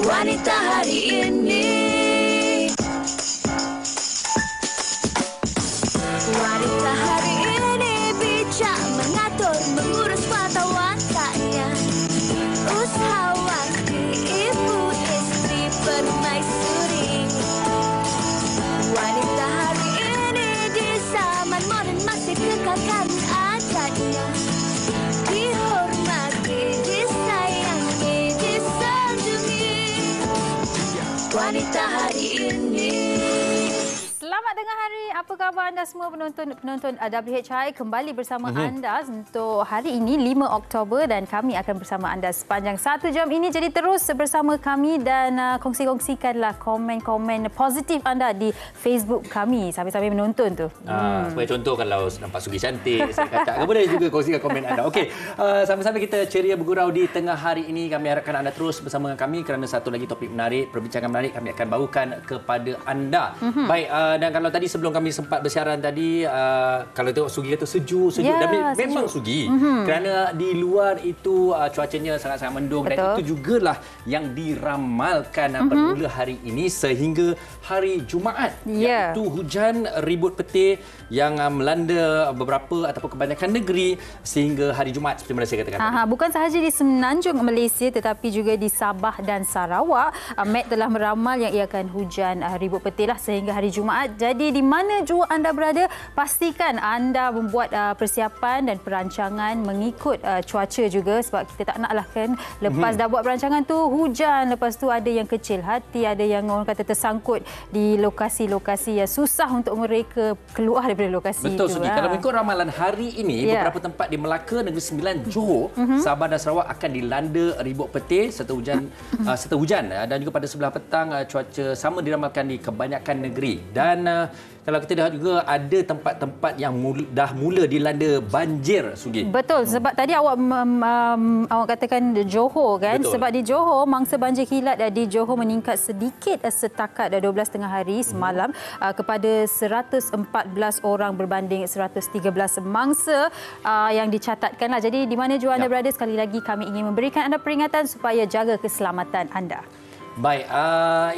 Wanita hari ini. Wanita hari ini bijak mengatur, mengurus mata wantanya. Usahawati, ibu istri, permaisuri. Wanita hari ini di zaman modern masih kekalkan adatnya. Dihormati, disayangi, disanjungi. Wanita hari ini. Selamat tengah hari. Apa khabar anda semua penonton WHI? Kembali bersama anda untuk hari ini 5 Oktober dan kami akan bersama anda sepanjang 1 jam ini. Jadi terus bersama kami dan kongsi-kongsikanlah komen-komen positif anda di Facebook kami sambil-sambil menonton tu. Sebagai contoh kalau nampak Sugi cantik, saya kata boleh juga kongsikan komen anda. Okey, sama-sama kita ceria bergurau di tengah hari ini. Kami harapkan anda terus bersama dengan kami kerana satu lagi topik menarik, perbincangan menarik kami akan bawakan kepada anda. Baik, dan kalau tadi sebelum kami sempat bersiaran tadi, kalau tengok Sugi kata sejuk dan memang Sugi. Kerana di luar itu cuacanya sangat-sangat mendung. Betul. Dan itu jugalah yang diramalkan bermula hari ini sehingga hari Jumaat. Iaitu hujan ribut petir yang melanda beberapa ataupun kebanyakan negeri sehingga hari Jumaat seperti mana saya katakan. Bukan sahaja di semenanjung Malaysia tetapi juga di Sabah dan Sarawak. Met telah meramal yang ia akan hujan ribut petir lah sehingga hari Jumaat. Jadi di mana jua anda berada, pastikan anda membuat persiapan dan perancangan mengikut cuaca juga, sebab kita tak naklah kan lepas dah buat perancangan tu hujan, lepas tu ada yang kecil hati, ada yang orang kata tersangkut di lokasi-lokasi yang susah untuk mereka keluar daripada lokasi. Betul, itu. Sugi. Kalau mengikut ramalan hari ini, beberapa tempat di Melaka, Negeri Sembilan, Johor, Sabah dan Sarawak akan dilanda ribut petir serta hujan dan juga pada sebelah petang cuaca sama diramalkan di kebanyakan negeri. Dan kalau kita lihat juga ada tempat-tempat yang dah mula dilanda banjir, Sugi. Betul, sebab tadi awak katakan Johor kan. Betul. Sebab di Johor mangsa banjir kilat di Johor meningkat sedikit setakat 12 tengah hari semalam kepada 114 orang berbanding 113 mangsa yang dicatatkanlah. Jadi di mana jua anda berada, sekali lagi kami ingin memberikan anda peringatan supaya jaga keselamatan anda. Baik,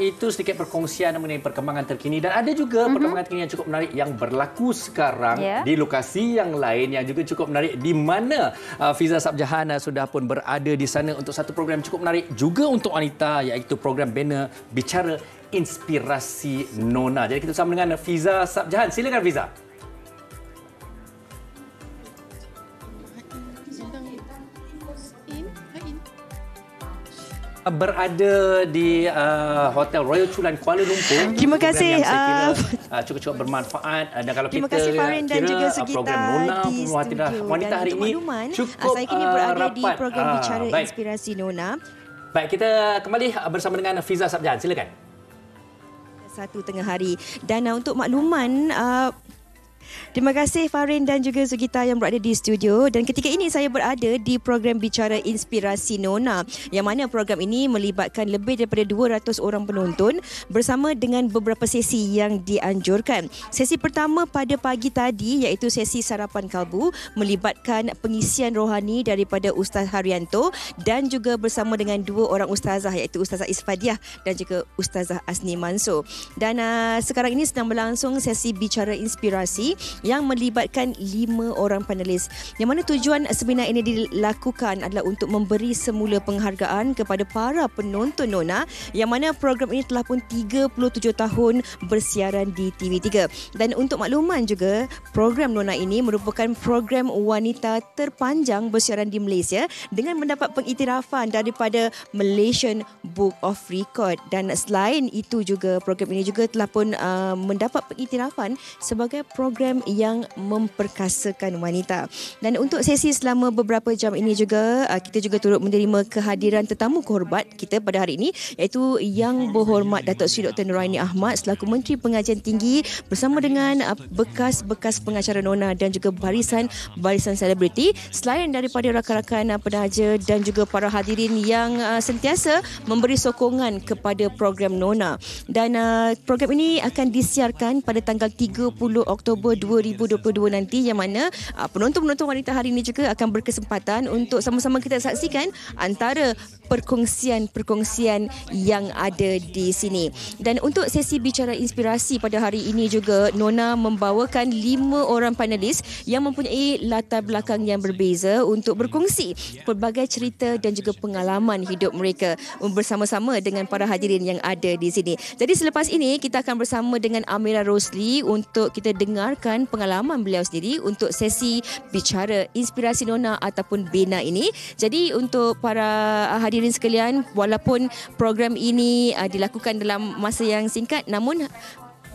itu sedikit perkongsian mengenai perkembangan terkini dan ada juga perkembangan terkini yang cukup menarik yang berlaku sekarang di lokasi yang lain yang juga cukup menarik, di mana Fiza Sabjahan sudah pun berada di sana untuk satu program cukup menarik juga untuk wanita, iaitu program Banner Bicara Inspirasi Nona. Jadi kita bersama dengan Fiza Sabjahan. Silakan Fiza. Berada di Hotel Royal Chulan Kuala Lumpur. Terima kasih. Saya kira cukup bermanfaat dan kalau terima kita kasih Farin dan juga Sugita program Nona di studio. wanita hari ini cukup saya kini berada rapat di program Bicara Inspirasi Nona. Baik, kita kembali bersama dengan Fiza Sabjahan. Silakan. 1 tengah hari dan untuk makluman terima kasih Farin dan juga Sugita yang berada di studio, dan ketika ini saya berada di program Bicara Inspirasi Nona yang mana program ini melibatkan lebih daripada 200 orang penonton bersama dengan beberapa sesi yang dianjurkan. Sesi pertama pada pagi tadi iaitu sesi sarapan kalbu melibatkan pengisian rohani daripada Ustaz Haryanto dan juga bersama dengan 2 orang ustazah iaitu Ustazah Isfadiah dan juga Ustazah Asni Mansur. Dan sekarang ini sedang berlangsung sesi Bicara Inspirasi yang melibatkan 5 orang panelis. Yang mana tujuan seminar ini dilakukan adalah untuk memberi semula penghargaan kepada para penonton Nona yang mana program ini telah pun 37 tahun bersiaran di TV3. Dan untuk makluman juga, program Nona ini merupakan program wanita terpanjang bersiaran di Malaysia dengan mendapat pengiktirafan daripada Malaysian Book of Record. Dan selain itu juga, program ini juga telah pun mendapat pengiktirafan sebagai program yang memperkasakan wanita. Dan untuk sesi selama beberapa jam ini juga, kita juga turut menerima kehadiran tetamu kehormat kita pada hari ini, iaitu Yang Berhormat Datuk Seri Dr. Nuraini Ahmad selaku Menteri Pengajian Tinggi bersama dengan bekas-bekas pengacara Nona dan juga barisan selebriti, selain daripada rakan-rakan penaja dan juga para hadirin yang sentiasa memberi sokongan kepada program Nona. Dan program ini akan disiarkan pada tanggal 30 Oktober 2022 nanti, yang mana penonton-penonton wanita hari ini juga akan berkesempatan untuk sama-sama kita saksikan antara perkongsian-perkongsian yang ada di sini. Dan untuk sesi bicara inspirasi pada hari ini juga, Nona membawakan 5 orang panelis yang mempunyai latar belakang yang berbeza untuk berkongsi pelbagai cerita dan juga pengalaman hidup mereka bersama-sama dengan para hadirin yang ada di sini. Jadi selepas ini kita akan bersama dengan Amira Rosli untuk kita dengarkan pengalaman beliau sendiri untuk sesi bicara inspirasi Nona ataupun Bina ini. Jadi untuk para hadirin sekalian, walaupun program ini dilakukan dalam masa yang singkat, namun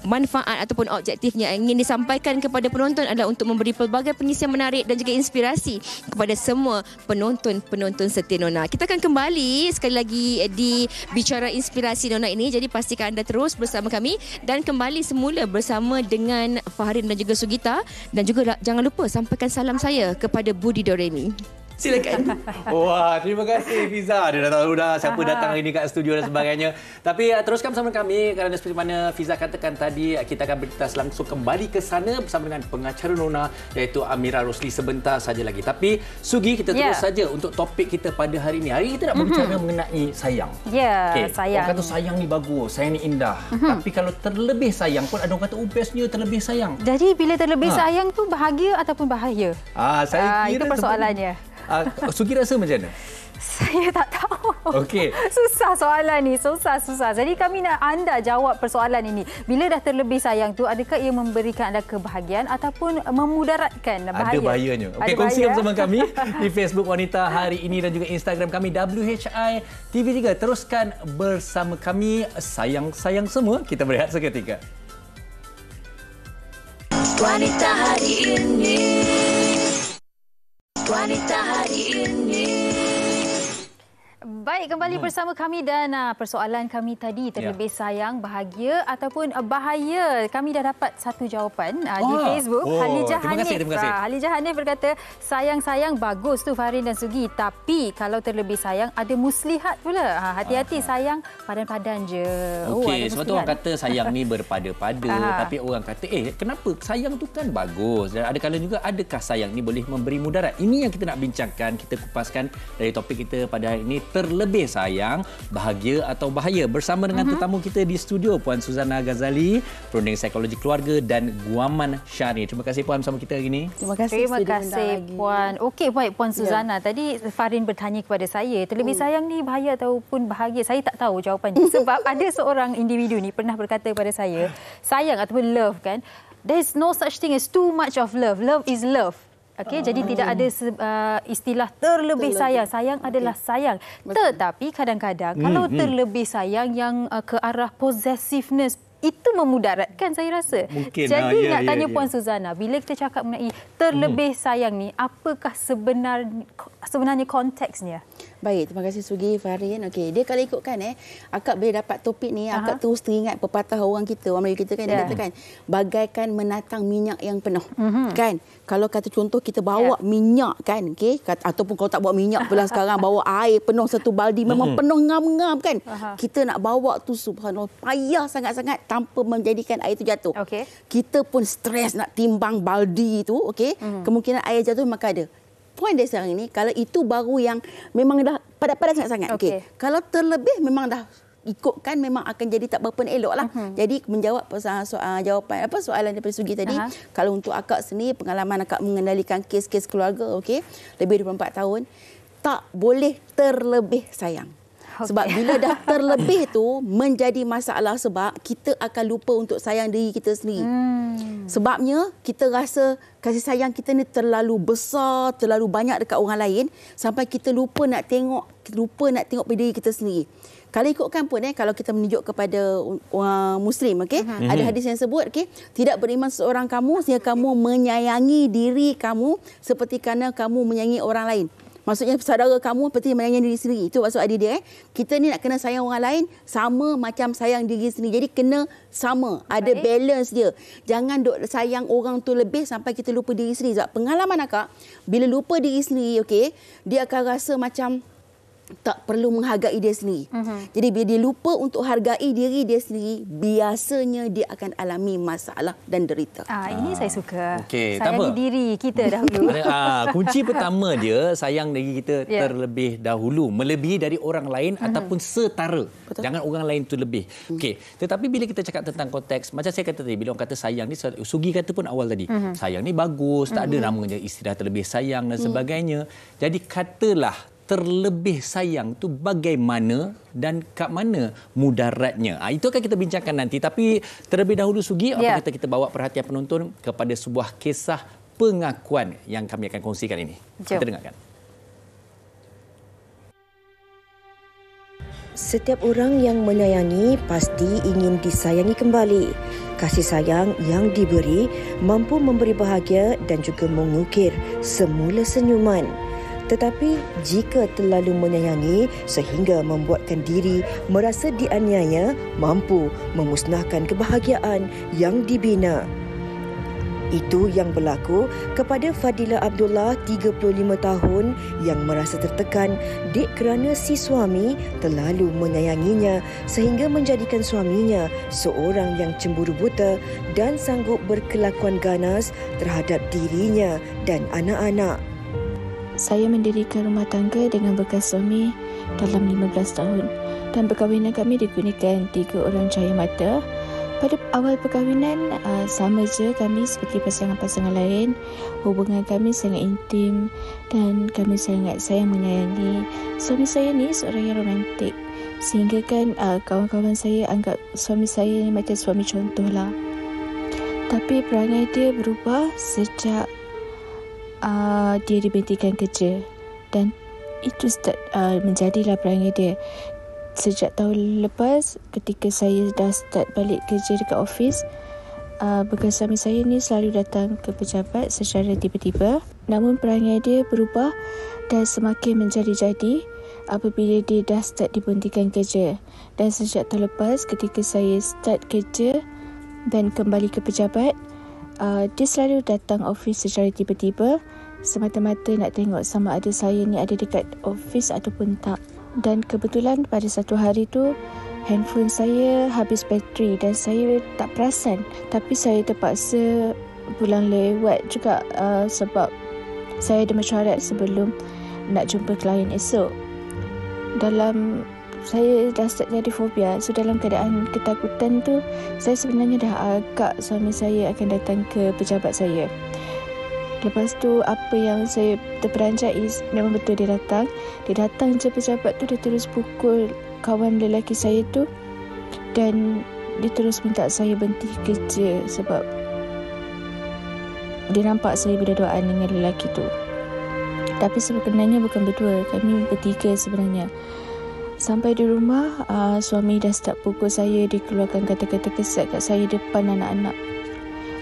manfaat ataupun objektifnya ingin disampaikan kepada penonton adalah untuk memberi pelbagai pengisian menarik dan juga inspirasi kepada semua penonton setia Nona. Kita akan kembali sekali lagi di bicara inspirasi Nona ini, jadi pastikan anda terus bersama kami dan kembali semula bersama dengan Faharin dan juga Sugita, dan juga jangan lupa sampaikan salam saya kepada Budi Doremi. Silakan. Wah, terima kasih Fiza. Dia dah tahu dah siapa datang hari ini kat studio dan sebagainya. Tapi teruskan bersama kami kerana seperti mana Fiza katakan tadi, kita akan bertindas langsung kembali ke sana bersama dengan pengacara Nona iaitu Amira Rosli sebentar saja lagi. Tapi Sugi, kita terus saja untuk topik kita pada hari ini. Hari ini kita nak berbicara mengenai sayang. Sayang. Orang kata sayang ni bagus, sayang ni indah. Tapi kalau terlebih sayang pun ada orang kata bestnya terlebih sayang. Jadi bila terlebih sayang tu bahagia ataupun bahaya? Saya kira itu persoalannya. Sugi rasa macam mana? Saya tak tahu. Okey. Susah soalan ni, susah. Jadi kami nak anda jawab persoalan ini. Bila dah terlebih sayang tu, adakah ia memberikan anda kebahagiaan ataupun memudaratkan bahaya? Ada bahayanya. Okey, kongsikan bersama kami di Facebook Wanita hari ini dan juga Instagram kami WHI TV3. Teruskan bersama kami, sayang-sayang semua. Kita berehat seketika. Wanita hari ini. Wanita hari ini. Baik, kembali bersama kami dan persoalan kami tadi, terlebih sayang, bahagia ataupun bahaya. Kami dah dapat satu jawapan di Facebook. Terima kasih. Halijah Hanif berkata, sayang-sayang bagus tu Faharin dan Sugi. Tapi kalau terlebih sayang, ada muslihat pula. Hati-hati sayang, padan-padan je. Okey, sebab tu orang kata sayang ni berpada-pada. Tapi orang kata, kenapa sayang tu kan bagus. Dan ada kala juga, adakah sayang ni boleh memberi mudarat? Ini yang kita nak bincangkan, kita kupaskan dari topik kita pada hari ini. Terlebih sayang, bahagia atau bahaya, bersama dengan tetamu kita di studio, Puan Suzana Ghazali, Perunding Psikologi Keluarga, dan Guaman Syari. Terima kasih Puan bersama kita hari ini. Terima kasih Puan. Okey, baik Puan Suzana. Tadi Faharin bertanya kepada saya, terlebih sayang ni bahaya ataupun bahagia? Saya tak tahu jawapannya. Sebab ada seorang individu ni pernah berkata kepada saya, sayang ataupun love kan, there's no such thing as too much of love. Love is love. Okey, jadi tidak ada istilah terlebih sayang. Sayang adalah sayang. Tetapi kadang-kadang kalau terlebih sayang yang ke arah possessiveness, itu memudaratkan saya rasa. Mungkin. Jadi nak tanya Puan Suzana, bila kita cakap mengenai terlebih sayang ni, apakah sebenarnya konteksnya? Baik, terima kasih Sugi, Faharin. Okey, dia kalau ikutkan akak boleh dapat topik ni, akak terus teringat pepatah orang Melayu kita kan, dia katakan bagaikan menatang minyak yang penuh. Kan? Kalau kata contoh kita bawa minyak kan, okey, ataupun kalau tak bawa minyak pula sekarang bawa air penuh satu baldi, memang penuh ngam-ngam kan. Kita nak bawa tu subhanallah payah sangat-sangat tanpa menjadikan air tu jatuh. Kita pun stres nak timbang baldi tu, okey. Kemungkinan air jatuh maka ada. Poin dia sekarang ini, kalau itu baru yang memang dah padat-padat sangat-sangat. Okey. Kalau terlebih memang dah ikutkan memang akan jadi tak berapa elok lah. Jadi menjawab soalan daripada Sugi tadi, kalau untuk akak sendiri, pengalaman akak mengendalikan kes-kes keluarga, okey, lebih 24 tahun, tak boleh terlebih sayang. Sebab bila dah terlebih tu menjadi masalah, sebab kita akan lupa untuk sayang diri kita sendiri. Sebabnya kita rasa kasih sayang kita ni terlalu besar, terlalu banyak dekat orang lain sampai kita lupa nak tengok pada diri kita sendiri. Kalau ikutkan pun kalau kita menunjuk kepada Muslim, okey, ada hadis yang sebut, okey, tidak beriman seorang kamu sehingga kamu menyayangi diri kamu seperti kerana kamu menyayangi orang lain. Maksudnya saudara kamu seperti menyayangi diri sendiri. Itu maksud adik dia. Kita ni nak kena sayang orang lain sama macam sayang diri sendiri. Jadi kena sama. Ada balance dia. Jangan duk sayang orang tu lebih sampai kita lupa diri sendiri. Sebab pengalaman akak, bila lupa diri sendiri, okey, dia akan rasa macam tak perlu menghargai dia sendiri. Jadi bila dia lupa untuk hargai diri dia sendiri, biasanya dia akan alami masalah dan derita. Ini saya suka. Okey, tak sayangi apa. diri kita dahulu. Kunci pertama dia, sayang diri kita terlebih dahulu, melebihi dari orang lain ataupun setara. Betul. Jangan orang lain tu lebih. Okey, tetapi bila kita cakap tentang konteks, macam saya kata tadi, bila orang kata sayang ni, Sugi kata pun awal tadi, sayang ni bagus, tak ada namanya istilah terlebih sayang dan sebagainya. Jadi katalah terlebih sayang tu bagaimana dan kat mana mudaratnya. Itu akan kita bincangkan nanti. Tapi terlebih dahulu Sugi, apa kata kita bawa perhatian penonton kepada sebuah kisah pengakuan yang kami akan kongsikan ini. Jom. Kita dengarkan. Setiap orang yang menyayangi pasti ingin disayangi kembali. Kasih sayang yang diberi mampu memberi bahagia dan juga mengukir semula senyuman. Tetapi jika terlalu menyayangi sehingga membuatkan diri merasa dianiaya, mampu memusnahkan kebahagiaan yang dibina. Itu yang berlaku kepada Fadila Abdullah, 35 tahun, yang merasa tertekan kerana si suami terlalu menyayanginya sehingga menjadikan suaminya seorang yang cemburu buta dan sanggup berkelakuan ganas terhadap dirinya dan anak-anak. Saya mendirikan rumah tangga dengan bekas suami dalam 15 tahun dan perkahwinan kami digunakan 3 orang cahaya mata. Pada awal perkahwinan, sama je kami seperti pasangan-pasangan lain. Hubungan kami sangat intim dan kami sangat sayang menyayangi. Suami saya ni seorang yang romantik sehingga kan kawan-kawan saya anggap suami saya ni macam suami contoh lah. Tapi perangai dia berubah sejak dia diberhentikan kerja dan itu menjadilah perangai dia. Sejak tahun lepas ketika saya dah start balik kerja dekat office, bekas suami saya ni selalu datang ke pejabat secara tiba-tiba, namun perangai dia berubah dan semakin menjadi-jadi apabila dia dah start diberhentikan kerja. Dan sejak tahun lepas ketika saya start kerja dan kembali ke pejabat, dia selalu datang office secara tiba-tiba semata-mata nak tengok sama ada saya ni ada dekat office ataupun tak. Dan kebetulan pada satu hari tu handphone saya habis bateri dan saya tak perasan, tapi saya terpaksa pulang lewat juga sebab saya ada mesyuarat sebelum nak jumpa klien esok. Saya dah start jadi fobia. So dalam keadaan ketakutan tu, saya sebenarnya dah agak suami saya akan datang ke pejabat saya. Lepas tu apa yang saya terperanjat memang betul dia datang. Dia datang je pejabat tu, dia terus pukul kawan lelaki saya tu dan dia terus minta saya berhenti kerja sebab dia nampak saya berduaan dengan lelaki tu. Tapi sebenarnya bukan berdua, kami bertiga sebenarnya. Sampai di rumah, suami dah start pukul saya, dia keluarkan kata-kata kesat kat saya depan anak-anak.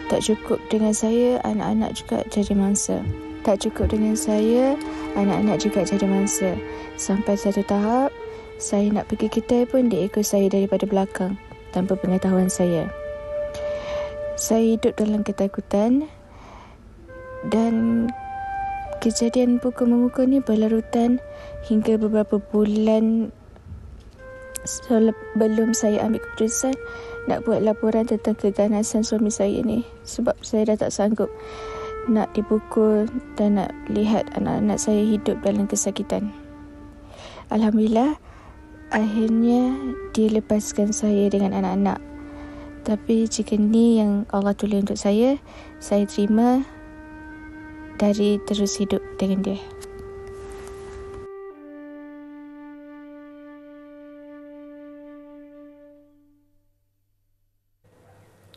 Tak cukup dengan saya, anak-anak juga jadi mangsa. Tak cukup dengan saya, anak-anak juga jadi mangsa. Sampai satu tahap, saya nak pergi kedai pun dia ikut saya daripada belakang tanpa pengetahuan saya. Saya hidup dalam ketakutan dan kejadian pukul-memukul ni berlarutan hingga beberapa bulan sebelum saya ambil keputusan nak buat laporan tentang keganasan suami saya ni, sebab saya dah tak sanggup nak dipukul dan nak lihat anak-anak saya hidup dalam kesakitan. Alhamdulillah, akhirnya dia lepaskan saya dengan anak-anak. Tapi jika ni yang Allah tulis untuk saya terima dari terus hidup dengan dia.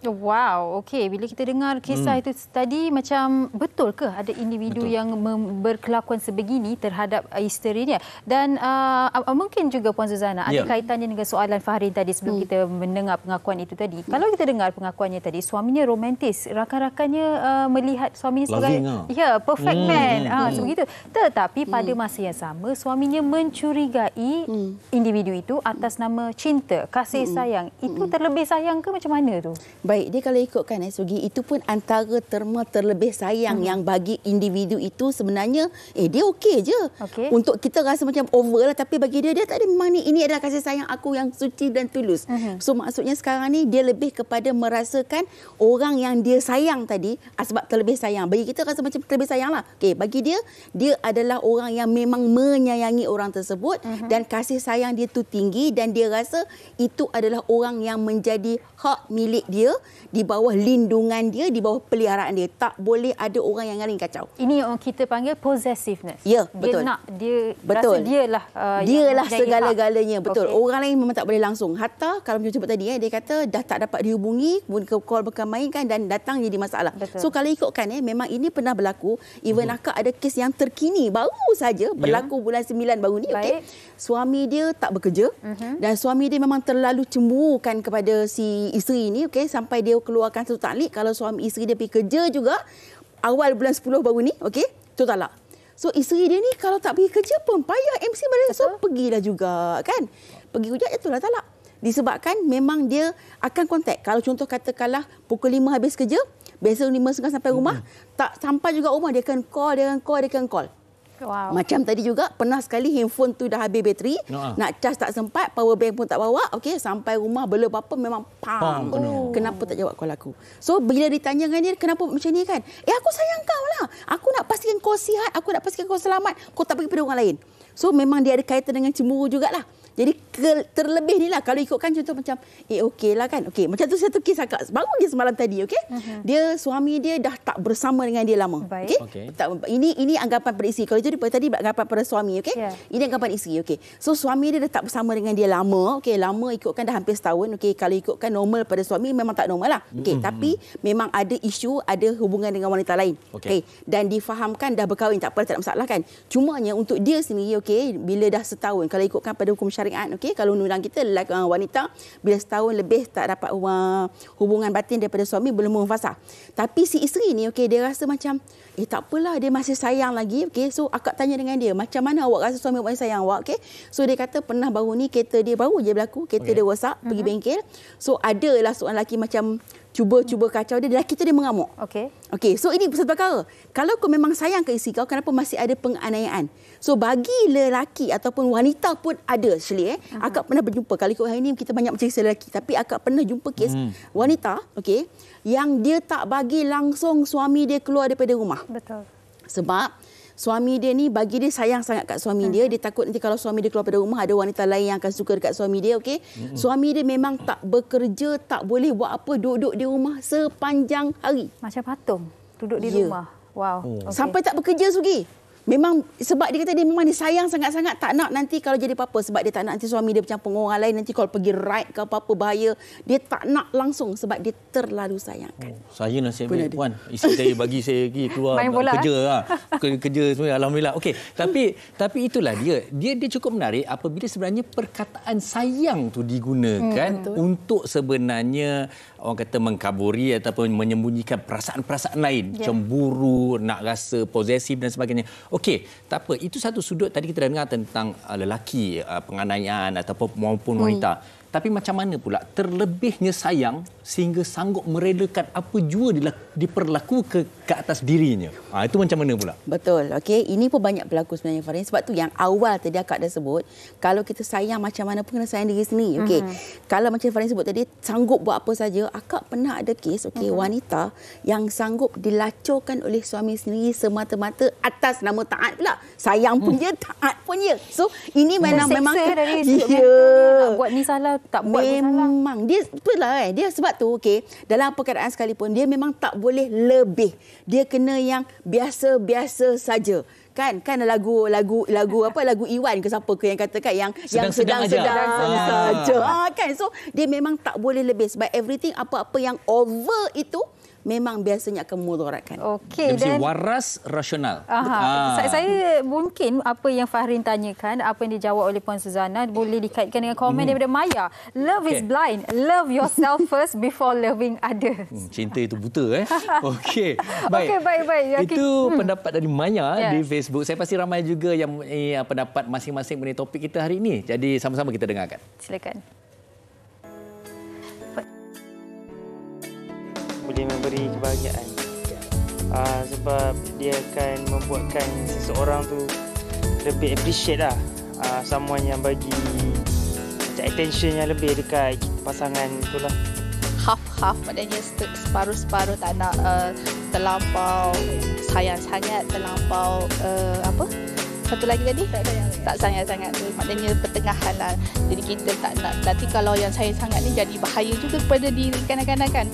Wow, okey. Bila kita dengar kisah itu tadi, macam betul ke ada individu yang berkelakuan sebegini terhadap isterinya? Dan mungkin juga Puan Suzana ada kaitannya dengan soalan Fahrin tadi sebelum kita mendengar pengakuan itu tadi. Kalau kita dengar pengakuannya tadi, suaminya romantis, rakan-rakannya melihat suaminya sebagai perfect man, sebegitu. Tetapi pada masa yang sama, suaminya mencurigai individu itu atas nama cinta, kasih sayang. Itu terlebih sayang ke macam mana tu? Baik, dia kalau ikutkan Sugi, itu pun antara terma terlebih sayang yang bagi individu itu sebenarnya dia okey je. Okey. Untuk kita rasa macam over lah, tapi bagi dia tak ada, memang ini adalah kasih sayang aku yang suci dan tulus. So maksudnya sekarang ni dia lebih kepada merasakan orang yang dia sayang tadi sebab terlebih sayang. Bagi kita rasa macam terlebih sayang lah. Okey, bagi dia adalah orang yang memang menyayangi orang tersebut dan kasih sayang dia tu tinggi dan dia rasa itu adalah orang yang menjadi hak milik dia, di bawah lindungan dia, di bawah peliharaan dia. Tak boleh ada orang yang lain kacau. Ini yang kita panggil possessiveness. Ya, Dia betul. nak, dia Betul. rasa dialah Dialah yang segala-galanya. Betul. Okey. Orang lain memang tak boleh langsung. Hatta kalau macam sebut tadi dia kata dah tak dapat dihubungi, kemudian call bukan main kan, dan datang jadi masalah. Betul. So kalau ikutkan memang ini pernah berlaku. Even akak ada kes yang terkini baru saja berlaku bulan 9 baru ni. Okey. Suami dia tak bekerja dan suami dia memang terlalu cemburukan kepada si isteri ni, okey, sampai dia keluarkan satu taklid kalau suami isteri dia pergi kerja juga awal bulan 10 baru ni, okey, tu talak. So isteri dia ni kalau tak pergi kerja pun payah MC balik. So pergilah juga kan. Pergi hujat itulah talak. Disebabkan memang dia akan kontak. Kalau contoh katakanlah pukul 5 habis kerja, biasa 5.30 sampai rumah, tak sampai juga rumah dia akan call. Wow. Macam tadi juga pernah sekali handphone tu dah habis bateri, nak charge tak sempat, power bank pun tak bawa, okey, sampai rumah belum apa memang pam. Kenapa tak jawab call aku? So bila ditanya dengan dia kenapa macam ni kan? Aku sayang kau lah. Aku nak pastikan kau sihat, aku nak pastikan kau selamat, kau tak pergi pada orang lain. So memang dia ada kaitan dengan cemburu jugalah. Jadi terlebih ni lah kalau ikutkan contoh macam okey lah kan. Okey, macam tu satu kes akak baru dia semalam tadi, okey. Dia suami dia dah tak bersama dengan dia lama. Okey. Ini anggapan pada isteri. Kalau itu tadi anggapan pada suami, okey. Ini anggapan isteri, okey. So suami dia dah tak bersama dengan dia lama, okey, lama ikutkan dah hampir setahun, okey. Kalau ikutkan normal pada suami memang tak normal lah. Okey, tapi memang ada isu, ada hubungan dengan wanita lain. Okey. Dan difahamkan dah berkahwin, tak apa, tak ada masalah kan. Cumanya untuk dia sendiri, okey, bila dah setahun, kalau ikutkan pada hukum syariat, okey, kalau undang kita wanita bila setahun lebih tak dapat hubungan batin daripada suami belum memfasah. Tapi si isteri ni, okey, dia rasa macam tak apalah, dia masih sayang lagi, okey. So akak tanya dengan dia, macam mana awak rasa suami awak sayang awak, okey. So dia kata pernah baru ni kereta dia baru je berlaku, kereta dia rosak, pergi bengkel. So adalah seorang lelaki macam cuba kacau dia, lelaki tu dia mengamuk. Okey, so ini satu perkara. Kalau kau memang sayang ke isteri kau, kenapa masih ada penganiayaan? So bagi lelaki ataupun wanita pun ada actually. Akak pernah berjumpa, kali hari ini kita banyak bercerita lelaki, tapi akak pernah jumpa kes wanita, okey, yang dia tak bagi langsung suami dia keluar daripada rumah. Betul. Sebab suami dia ni bagi dia sayang sangat kat suami dia. Dia takut nanti kalau suami dia keluar pada rumah ada wanita lain yang akan suka dekat suami dia, okey. Suami dia memang tak bekerja, tak boleh buat apa, duduk di rumah sepanjang hari. Macam patung duduk di rumah. Wow. Sampai tak bekerja, Sugi. Memang sebab dia kata dia memang dia sayang sangat-sangat, tak nak nanti kalau jadi apa-apa, sebab dia tak nak nanti suami dia bercampur dengan orang lain, nanti kalau pergi ride ke apa-apa bahaya. Dia tak nak langsung sebab dia terlalu sayangkan. Saya nasib baik puan, isteri saya bagi saya pergi keluar kerja lah. Kerja semua, alhamdulillah. Okey, tapi itulah dia cukup menarik apabila sebenarnya perkataan sayang tu digunakan untuk sebenarnya orang kata mengkaburi ataupun menyembunyikan perasaan-perasaan lain, cemburu, nak rasa posesif dan sebagainya. Okey, tak apa. Itu satu sudut tadi kita dah dengar tentang lelaki, penganiayaan ataupun maupun wanita. Tapi macam mana pula terlebihnya sayang sehingga sanggup merelakan apa jua diperlaku ke atas dirinya. Itu macam mana pula? Betul. Okey, ini pun banyak berlaku sebenarnya Farin. Sebab tu yang awal tadi akak dah sebut, kalau kita sayang macam mana pun kena sayang diri sendiri. Okey. Kalau macam Farin sebut tadi, sanggup buat apa saja, akak pernah ada kes, okey, wanita yang sanggup dilacurkan oleh suami sendiri semata-mata atas nama taat pula. Sayang pun dia, taat pun dia. So, ini memang dari buat ni salah, tak buat memang dia itulah dia sebab tu, okey, dalam apa keadaan sekalipun dia memang tak boleh lebih. Dia kena yang biasa-biasa saja. Kan lagu Iwan ke siapa ke yang katakan yang sedang saja. Kan, so dia memang tak boleh lebih sebab everything apa-apa yang over itu memang biasanya akan memudaratkan. Okey, dan waras rasional. Saya mungkin apa yang Fahrin tanyakan, apa yang dijawab oleh Puan Suzana boleh dikaitkan dengan komen daripada Maya. Love is blind. Love yourself first before loving others. Cinta itu buta Okey. Baik. Okey, baik. Itu pendapat dari Maya di Facebook. Saya pasti ramai juga yang pendapat masing-masing mengenai topik kita hari ini. Jadi sama-sama kita dengarkan. Silakan. boleh memberi kebahagiaan. Sebab dia akan membuatkan seseorang tu lebih appreciate lah. Someone yang bagi macam attention yang lebih dekat pasangan tu lah. Half-half, maknanya separuh-separuh, tak nak terlampau sayang sangat, terlampau apa? Satu lagi tadi? Tak sayang sangat tu, maknanya pertengahan lah. Jadi kita tak nak, nanti kalau yang sayang sangat ni jadi bahaya juga kepada diri kanak-kanak kan.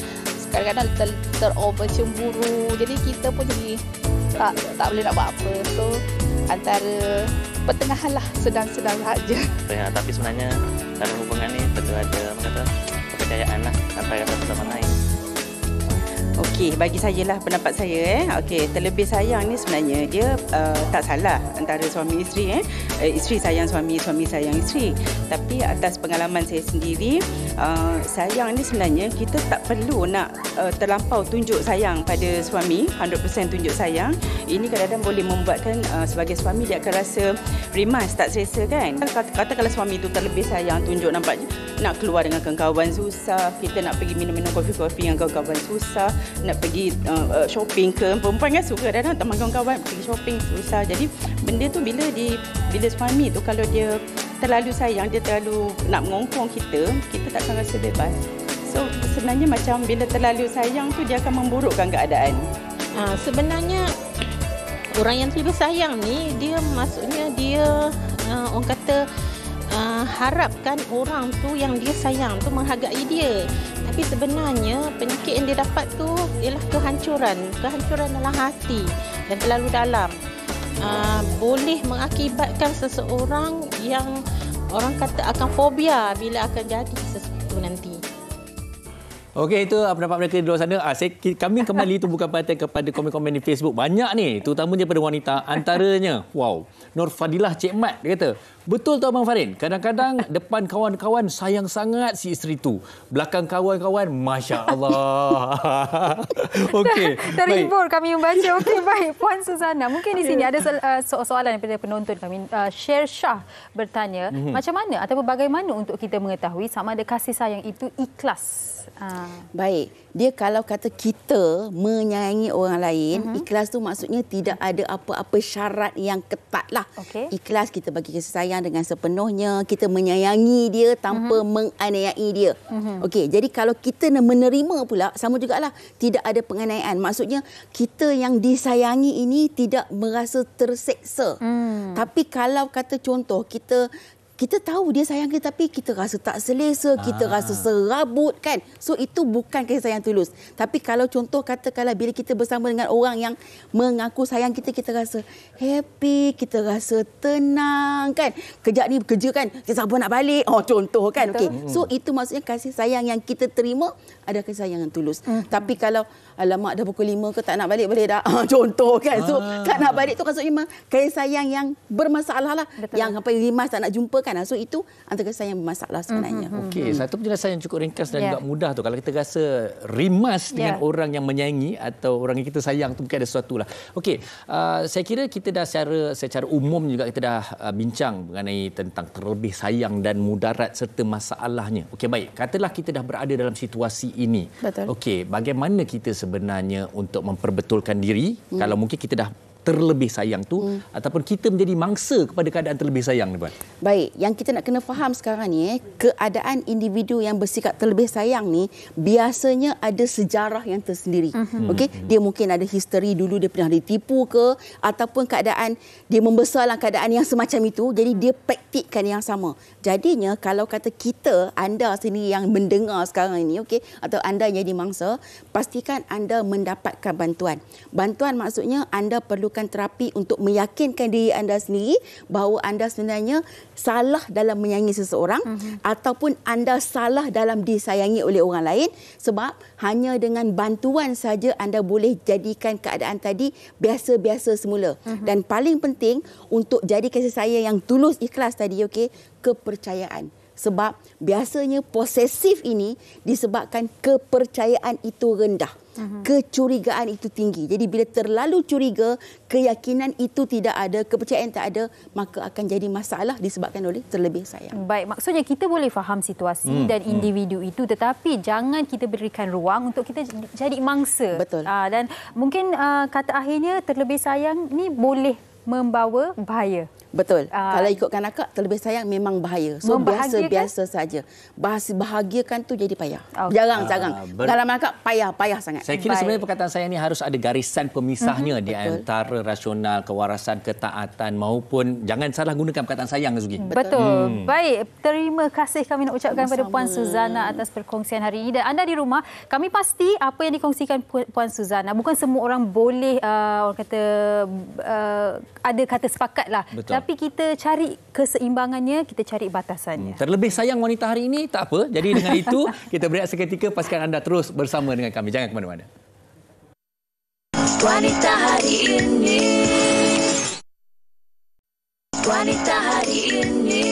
Kadang-kadang terover cemburu, jadi kita pun jadi tak boleh nak buat apa. So antara pertengahan lah, sedang-sedang saja. Tapi sebenarnya dalam hubungan ni perlu ada kepercayaan lah antara satu sama lain. Okey, bagi saya lah pendapat saya. Okey, terlebih sayang ni sebenarnya dia tak salah antara suami isteri. Isteri sayang suami, suami sayang isteri. Tapi atas pengalaman saya sendiri, sayang ni sebenarnya kita tak perlu nak terlampau tunjuk sayang pada suami, 100% tunjuk sayang. Ini kadang-kadang boleh membuatkan sebagai suami dia akan rasa rimas, tak selesa kan. Kata kalau suami tu terlebih sayang, tunjuk nampak nak keluar dengan kawan-kawan susah, kita nak pergi minum-minum kopi-kopi dengan kawan-kawan susah, nak pergi shopping ke, perempuan kan suka kadang-kadang teman kawan-kawan pergi shopping susah. Jadi benda tu bila suami tu kalau dia terlalu sayang, dia terlalu nak mengongkong kita takkan rasa bebas. So sebenarnya macam bila terlalu sayang tu dia akan memburukkan keadaan. Sebenarnya orang yang terlalu sayang ni dia maksudnya dia orang kata harapkan orang tu yang dia sayang tu menghargai dia. Tapi sebenarnya penyakit yang dia dapat tu ialah kehancuran dalam hati dan terlalu dalam. Boleh mengakibatkan seseorang yang orang kata akan fobia bila akan jadi sesuatu nanti. Okey, itu pendapat mereka di luar sana. Kami kembali tumpukan perhatian kepada komen-komen di Facebook. Banyak ni, terutamanya daripada wanita. Antaranya, wow, Nur Fadilah Cik Mat, dia kata, betul tu Abang Farin, kadang-kadang depan kawan-kawan sayang sangat si isteri tu. Belakang kawan-kawan, Masya Allah. Okey, terhibur kami membaca. Okey, baik. Puan Susana, mungkin di sini ada soalan daripada penonton kami. Sher Shah bertanya, macam mana ataupun bagaimana untuk kita mengetahui sama ada kasih sayang itu ikhlas? Baik, dia kalau kata kita menyayangi orang lain, ikhlas tu maksudnya tidak ada apa-apa syarat yang ketat lah. Ikhlas kita bagi kasih sayang dengan sepenuhnya, kita menyayangi dia tanpa menganiayai dia. Okey, jadi kalau kita menerima pula, sama jugalah tidak ada penganiayaan. Maksudnya kita yang disayangi ini tidak merasa terseksa. Tapi kalau kata contoh, kita tahu dia sayang kita tapi kita rasa tak selesa, kita rasa serabut kan. So itu bukan kasih sayang tulus. Tapi kalau contoh katakanlah bila kita bersama dengan orang yang mengaku sayang kita rasa happy, kita rasa tenang kan. Kejap ni kerja kan, siapa nak balik? Contoh kan. Okey. So itu maksudnya kasih sayang yang kita terima ada kasih sayang yang tulus. Tapi kalau alamak dah pukul 5 ke tak nak balik boleh dah. Contoh kan. So tak nak balik tu maksudnya kasih sayang yang bermasalah lah. Yang sampai rimas tak nak jumpa kan. So itu antara kasih sayang yang bermasalah sebenarnya. Okey, satu penjelasan yang cukup ringkas dan juga mudah tu. Kalau kita rasa rimas dengan orang yang menyayangi atau orang yang kita sayang tu mungkin ada sesuatu lah. Okey, saya kira kita dah secara umum juga kita dah bincang mengenai tentang terlebih sayang dan mudarat serta masalahnya. Okey, baik. Katalah kita dah berada dalam situasi ini. Betul. Okey, bagaimana kita sebenarnya untuk memperbetulkan diri kalau mungkin kita dah terlebih sayang tu ataupun kita menjadi mangsa kepada keadaan terlebih sayang ni, Puan? Baik, yang kita nak kena faham sekarang ni keadaan individu yang bersikap terlebih sayang ni biasanya ada sejarah yang tersendiri. Okey, dia mungkin ada history dulu dia pernah ditipu ke ataupun keadaan dia membesar dalam keadaan yang semacam itu, jadi dia praktikkan yang sama. Jadinya kalau kata kita, anda sendiri yang mendengar sekarang ini, okey, atau anda yang jadi mangsa, pastikan anda mendapatkan bantuan. Bantuan maksudnya anda perlu terapi untuk meyakinkan diri anda sendiri bahawa anda sebenarnya salah dalam menyayangi seseorang ataupun anda salah dalam disayangi oleh orang lain, sebab hanya dengan bantuan saja anda boleh jadikan keadaan tadi biasa-biasa semula. Dan paling penting untuk jadi kasih sayang yang tulus ikhlas tadi, okey, kepercayaan. Sebab biasanya posesif ini disebabkan kepercayaan itu rendah. Kecurigaan itu tinggi. Jadi bila terlalu curiga, keyakinan itu tidak ada, kepercayaan tak ada, maka akan jadi masalah disebabkan oleh terlebih sayang. Baik, maksudnya kita boleh faham situasi dan individu itu, tetapi jangan kita berikan ruang untuk kita jadi mangsa. Betul. Dan mungkin kata akhirnya terlebih sayang ni boleh membawa bahaya. Betul. Kalau ikutkan akak, terlebih sayang memang bahaya. So biasa-biasa saja. Bahagiakan tu jadi payah. Jarang-jarang. Dalam akak payah sangat. Saya kira sebenarnya perkataan sayang ni harus ada garisan pemisahnya di antara rasional, kewarasan, ketaatan maupun jangan salah gunakan perkataan sayang, Zugi. Betul. Baik, terima kasih kami nak ucapkan kepada Puan Suzana atas perkongsian hari ini. Dan anda di rumah, kami pasti apa yang dikongsikan Puan Suzana, bukan semua orang boleh orang kata ada kata sepakat lah. Betul. Tapi kita cari keseimbangannya, kita cari batasannya. Terlebih sayang wanita hari ini, tak apa. Jadi dengan itu, kita berehat seketika. Pastikan anda terus bersama dengan kami. Jangan ke mana-mana. Wanita hari ini. Wanita hari ini.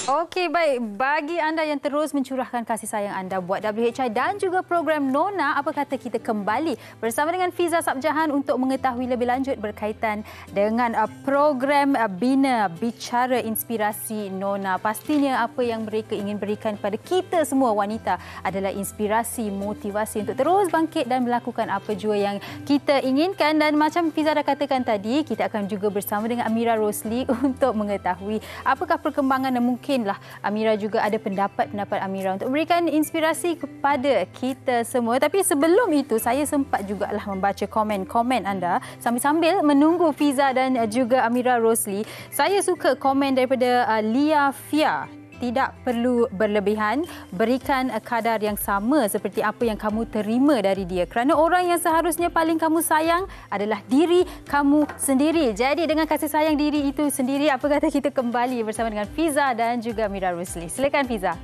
Okey, baik. Bagi anda yang terus mencurahkan kasih sayang anda buat WHI dan juga program Nona, apa kata kita kembali bersama dengan Fiza Sabjahan untuk mengetahui lebih lanjut berkaitan dengan program Bina Bicara Inspirasi Nona. Pastinya apa yang mereka ingin berikan kepada kita semua wanita adalah inspirasi, motivasi untuk terus bangkit dan melakukan apa jua yang kita inginkan. Dan macam Fiza dah katakan tadi, kita akan juga bersama dengan Amira Rosli untuk mengetahui apakah perkembangan dan mungkin Amira juga ada pendapat Amira untuk memberikan inspirasi kepada kita semua. Tapi sebelum itu, saya sempat jugalah membaca komen-komen anda sambil-sambil menunggu Fiza dan juga Amira Rosli. Saya suka komen daripada Lia Fia. Tidak perlu berlebihan, berikan kadar yang sama seperti apa yang kamu terima dari dia. Kerana orang yang seharusnya paling kamu sayang adalah diri kamu sendiri. Jadi dengan kasih sayang diri itu sendiri, apa kata kita kembali bersama dengan Fiza dan juga Amira Rosli. Silakan Fiza.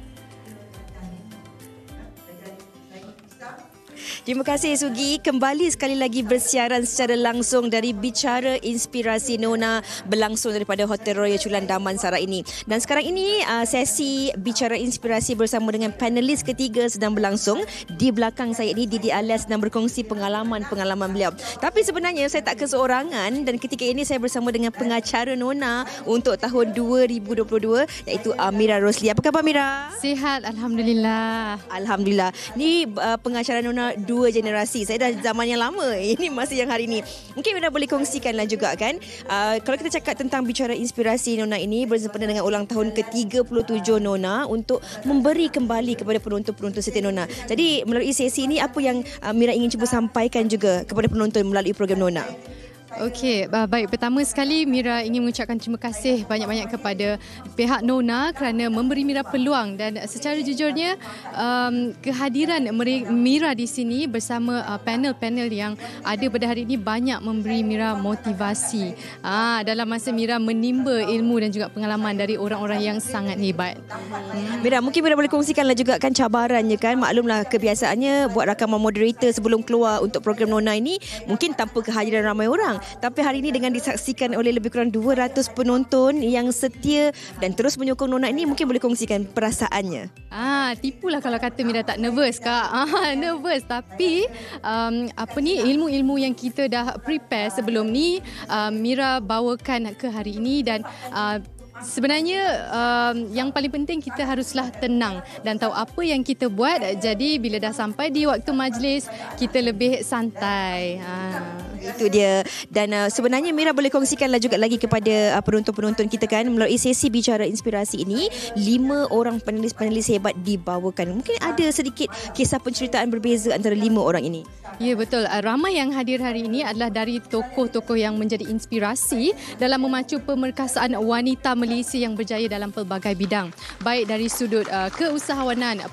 Terima kasih Sugi. Kembali sekali lagi bersiaran secara langsung dari Bicara Inspirasi Nona, berlangsung daripada Hotel Royal Chulan Damansara ini. Dan sekarang ini sesi Bicara Inspirasi bersama dengan panelis ketiga sedang berlangsung. Di belakang saya ini Didi Alias sedang berkongsi pengalaman-pengalaman beliau. Tapi sebenarnya saya tak keseorangan dan ketika ini saya bersama dengan pengacara Nona untuk tahun 2022 iaitu Amira Rosli. Apa khabar Amira? Sihat, Alhamdulillah. Alhamdulillah. Ni pengacara Nona dua generasi. Saya dah zaman yang lama. Ini masih yang hari ini. Mungkin Mira boleh kongsikanlah juga kan. Kalau kita cakap tentang Bicara Inspirasi Nona ini bersempena dengan ulang tahun ke-37 Nona untuk memberi kembali kepada penonton-penonton setia Nona. Jadi melalui sesi ini apa yang Mira ingin cuba sampaikan juga kepada penonton melalui program Nona? Okey, baik. Pertama sekali Mira ingin mengucapkan terima kasih banyak-banyak kepada pihak Nona kerana memberi Mira peluang dan secara jujurnya kehadiran Mira di sini bersama panel-panel yang ada pada hari ini banyak memberi Mira motivasi dalam masa Mira menimba ilmu dan juga pengalaman dari orang-orang yang sangat hebat. Mira, mungkin Mira boleh kongsikanlah juga kan cabarannya kan. Maklumlah kebiasaannya buat rakaman moderator sebelum keluar untuk program Nona ini mungkin tanpa kehadiran ramai orang. Tapi hari ini dengan disaksikan oleh lebih kurang 200 penonton yang setia dan terus menyokong Nona ini, mungkin boleh kongsikan perasaannya. Tipulah kalau kata Mira tak nervous, Kak. Nervous, tapi ilmu-ilmu yang kita dah prepare sebelum ni Mira bawakan ke hari ini dan sebenarnya yang paling penting kita haruslah tenang dan tahu apa yang kita buat. Jadi bila dah sampai di waktu majlis, kita lebih santai. Itu dia. Dan sebenarnya Mira boleh kongsikanlah juga lagi kepada penonton-penonton kita kan, melalui sesi Bicara Inspirasi ini 5 orang panelis-panelis hebat dibawakan. Mungkin ada sedikit kisah penceritaan berbeza antara 5 orang ini. Ya, betul. Ramai yang hadir hari ini adalah dari tokoh-tokoh yang menjadi inspirasi dalam memacu pemerkasaan wanita Malaysia yang berjaya dalam pelbagai bidang. Baik dari sudut keusahawanan,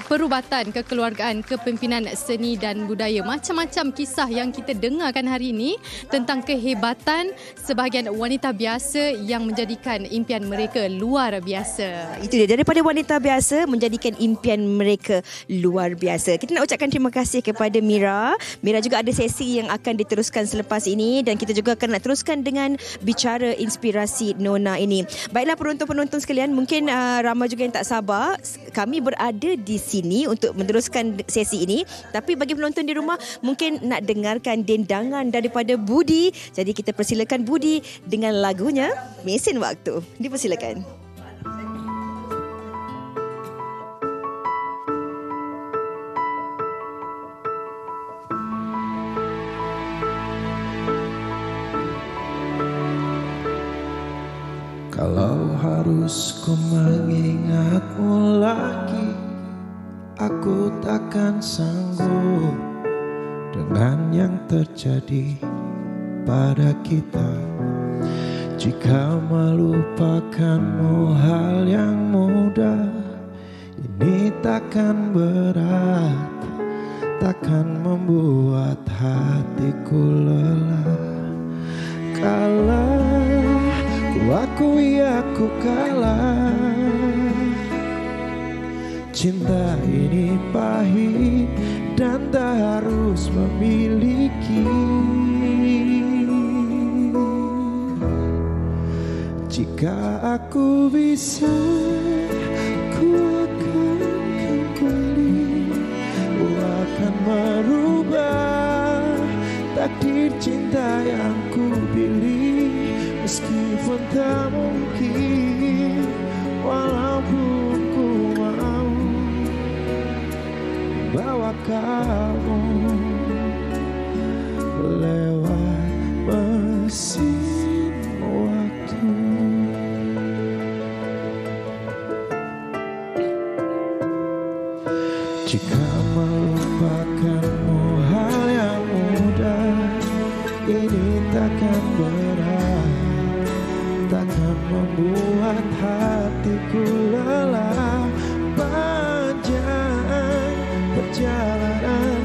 perubatan, kekeluargaan, kepimpinan seni dan budaya. Macam-macam kisah yang kita dengarkan hari ini tentang kehebatan sebahagian wanita biasa yang menjadikan impian mereka luar biasa. Itu dia, daripada wanita biasa menjadikan impian mereka luar biasa. Kita nak ucapkan terima kasih kepada Mira. Mira juga ada sesi yang akan diteruskan selepas ini dan kita juga akan nak teruskan dengan Bicara Inspirasi Nona ini. Baiklah penonton-penonton sekalian, mungkin ramai juga yang tak sabar kami berada di sini untuk meneruskan sesi ini. Tapi bagi penonton di rumah mungkin nak dengarkan dendangan daripada Budi. Jadi kita persilakan Budi dengan lagunya Mesin Waktu. Dipersilakan. Kalau harus ku mengingatmu lagi, aku takkan sanggup dengan yang terjadi pada kita. Jika melupakanmu hal yang mudah, ini takkan berat, takkan membuat hatiku lelah. Kalah, ku akui aku kalah. Cinta ini pahit dan tak harus memiliki. Jika aku bisa, ku akan kembali. Ku akan merubah takdir cinta yang ku pilih. Meskipun tak mungkin, walaupun ku mau bawa kamu lewat mesin waktu. Jika melupakanmu hal yang mudah, ini takkan berat, takkan membuat hatiku lelah. Panjang perjalanan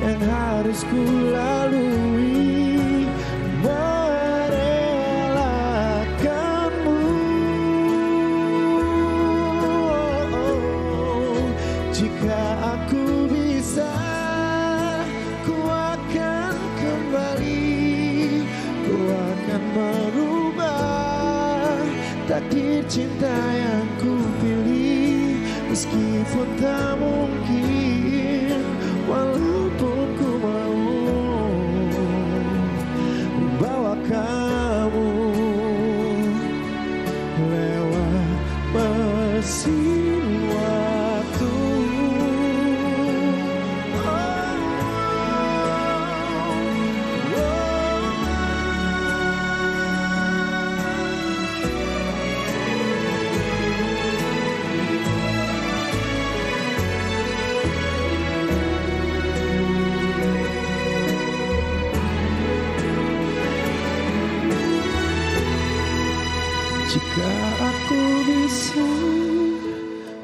yang harus ku lalui, merelakanmu. Jika aku bisa, ku akan kembali. Ku akan merubah takdir cinta yang ku pilih. Meskipun tak mungkin, walaupun ku mau membawa kamu lewat mesin waktu. Jika aku bisa,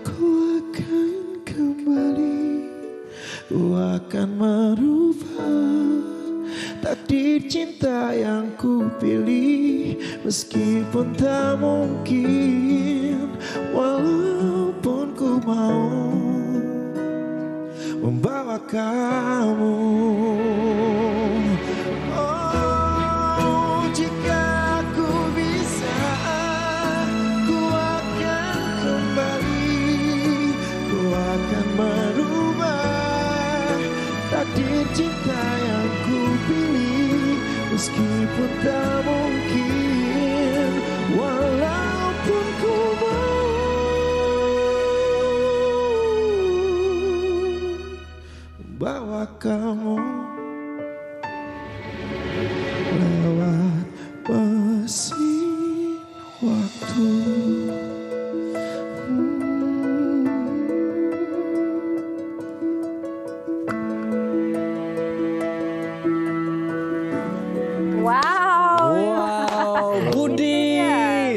ku akan kembali. Ku akan merubah takdir cinta yang ku pilih. Meskipun tak mungkin, walaupun ku mau membawa kamu. Oh, jika aku bisa, ku akan kembali. Ku akan merubah takdir cinta yang ku pilih. Meskipun tak mungkin, walaupun ku mau bawa kamu lewat mesin waktu.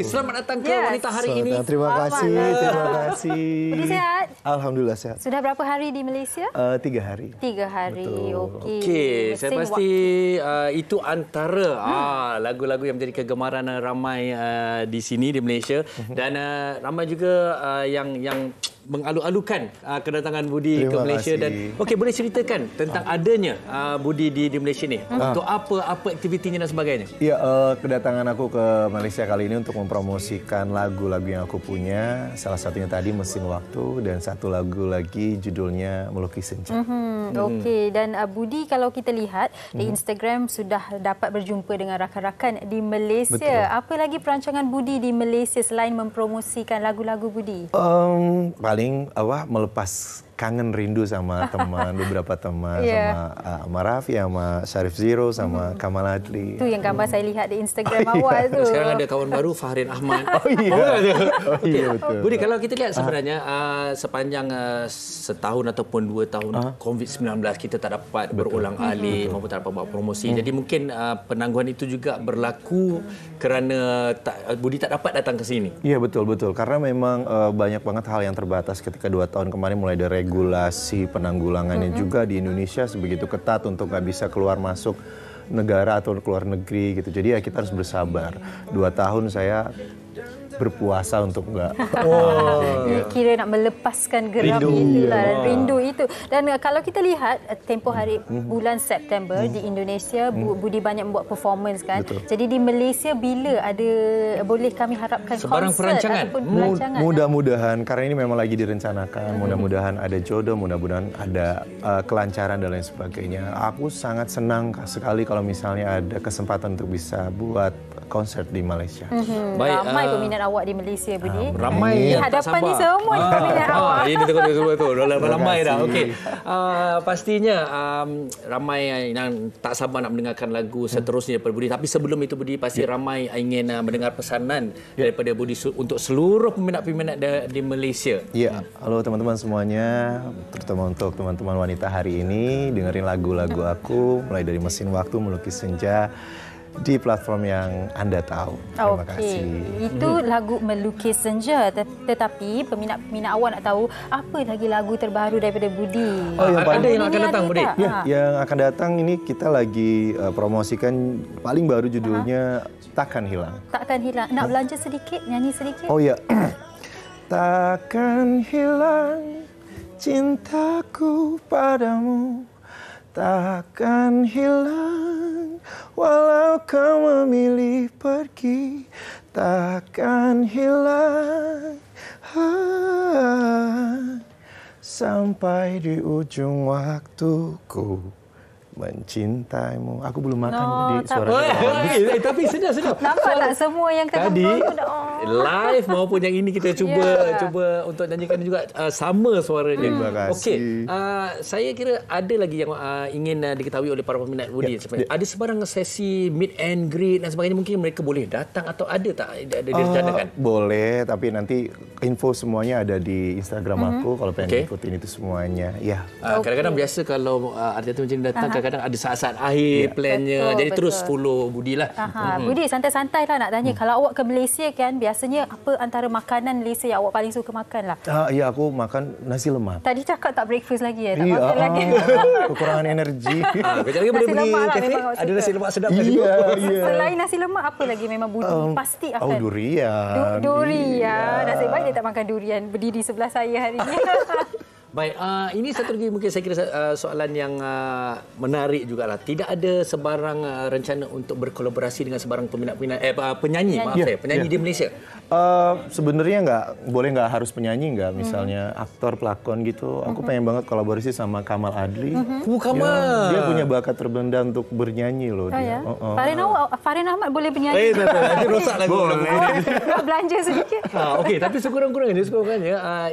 Selamat datang ke Wanita Hari ini. Terima kasih, terima kasih. Budi sehat? Alhamdulillah sehat. Sudah berapa hari di Malaysia? 3 hari. 3 hari, okey. Okey, saya pasti itu antara lagu-lagu yang menjadi kegemaran ramai di sini di Malaysia dan ramai juga yang mengalu-alukan kedatangan Budi ke Malaysia dan okey, boleh ceritakan tentang adanya Budi di Malaysia ni. Untuk apa aktivitinya dan sebagainya? Ya, kedatangan aku ke Malaysia kali ini untuk mempromosikan lagu-lagu yang aku punya. Salah satunya tadi Mesin Waktu dan satu lagu lagi judulnya Melukis Senja. Okey, dan Budi kalau kita lihat di Instagram sudah dapat berjumpa dengan rakan-rakan di Malaysia. Betul. Apa lagi perancangan Budi di Malaysia selain mempromosikan lagu-lagu Budi? Paling melepas kangen rindu sama teman, beberapa teman, sama Raffi, sama Syarif Zero, sama Kamal Adli. Itu yang gambar saya lihat di Instagram awal tu. Sekarang ada kawan baru Fahrin Ahmad. Betul. Budi, kalau kita lihat sebenarnya sepanjang setahun ataupun 2 tahun COVID-19 kita tak dapat berulang-alik maupun tak dapat buat promosi. Jadi mungkin penangguhan itu juga berlaku kerana Budi tak dapat datang ke sini. Iya, betul. Karena memang banyak banget hal yang terbatas ketika 2 tahun kemarin mulai dari regulasi penanggulangannya juga di Indonesia sebegitu ketat untuk nggak bisa keluar masuk negara atau keluar negeri gitu. Jadi ya kita harus bersabar. 2 tahun saya berpuasa untuk kira nak melepaskan geram rindu itu. Dan kalau kita lihat tempoh hari bulan September di Indonesia, Budi banyak membuat performance kan. Betul. Jadi di Malaysia bila ada boleh kami harapkan sebarang konsert ataupun perancangan? Mudah-mudahan karena ini memang lagi direncanakan. Mudah-mudahan ada jodoh, mudah-mudahan ada kelancaran dan lain sebagainya. Aku sangat senang sekali kalau misalnya ada kesempatan untuk bisa buat konser di Malaysia. Ramai peminat awak di Malaysia, Budi. Ramai yang tak hadapan sabar. ni semua peminat awak. Ini betul. Ramai dah. Okey. Pastinya ramai yang tak sabar nak mendengarkan lagu seterusnya daripada Budi. Tapi sebelum itu Budi pasti ramai ingin mendengar pesanan daripada Budi untuk seluruh peminat-peminat di Malaysia. Ya, halo teman-teman semuanya, terutama untuk teman-teman wanita hari ini, dengerin lagu-lagu aku mulai dari Mesin Waktu, Melukis Senja di platform yang Anda tahu. Terima kasih. Itu lagu Melukis Senja, tetapi peminat-peminat awak nak tahu apa lagi lagu terbaru daripada Budi. Ada yang akan datang, Budi? Ya, yang akan datang ini kita lagi promosikan paling baru judulnya Takkan Hilang. Takkan Hilang. Nak belanja sedikit, nyanyi sedikit? Oh ya. Takkan hilang cintaku padamu, takkan hilang walau kau memilih pergi, takkan hilang sampai di ujung waktuku mencintaimu. Aku belum makan di suara. Tapi sedap. Nampak tak semua yang tadi live maupun yang ini kita cuba untuk nyanyikan juga sama suaranya. Terima kasih. Okey, saya kira ada lagi yang ingin diketahui oleh para peminat Budi. Ada sebarang sesi meet and greet dan sebagainya, mungkin mereka boleh datang atau ada tak direncanakan? Boleh, tapi nanti info semuanya ada di Instagram aku kalau pengen ikutin itu semuanya. Ya. Kadang-kadang biasa kalau artis macam datang kadang-kadang ada saat-saat akhir plannya. Jadi terus follow Budi lah. Budi, santai-santai lah nak tanya. Kalau awak ke Malaysia kan, biasanya apa antara makanan Malaysia yang awak paling suka makan lah? Ya, aku makan nasi lemak. Tadi cakap tak breakfast lagi tak makan lagi. Kekurangan energi. Kejap lagi boleh pergi kafe. Ada nasi lemak sedap kat situ. Selain nasi lemak, apa lagi memang Budi pasti akan? Durian. Durian. Nasib baik dia tak makan durian. Berdiri sebelah saya hari ini. Baik, ini satu lagi mungkin saya kira soalan yang menarik jugalah. Tidak ada sebarang rencana untuk berkolaborasi dengan sebarang penyanyi, penyanyi di Malaysia? Sebenarnya boleh nggak harus penyanyi nggak, misalnya aktor, pelakon gitu. Aku pengen banget kolaborasi sama Kamal Adli. Kamal. Dia punya bakat terbenda untuk bernyanyi loh. Dia. Fahrin Ahmad boleh bernyanyi. Nanti rosak lagu. Belanja sedikit. Okey, tapi sekurang-kurangnya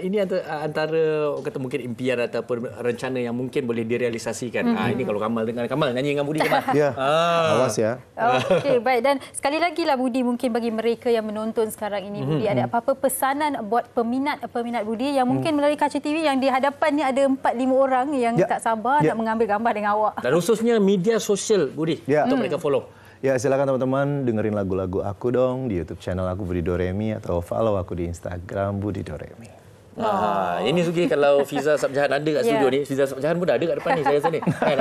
ini antara kata mungkin impian ataupun rencana yang mungkin boleh direalisasikan. Ini kalau Kamal nyanyi dengan Budi kan? Ya. Awas ya. Okey, baik. Dan sekali lagi lah Budi, mungkin bagi mereka yang menonton sekarang ini, Budi ada apa-apa pesanan buat peminat Budi yang mungkin melalui kaca TV yang di hadapan ni ada 4-5 orang yang tak sabar nak mengambil gambar dengan awak. Dan khususnya media sosial Budi untuk mereka follow. Ya, silakan teman-teman dengerin lagu-lagu aku dong di YouTube channel aku Budi Doremi atau follow aku di Instagram Budi Doremi. Ini Sugi, kalau Fiza Sabjahan ada kat studio ni, Fiza Sabjahan pun dah ada kat depan ni saya rasa ni. Kan?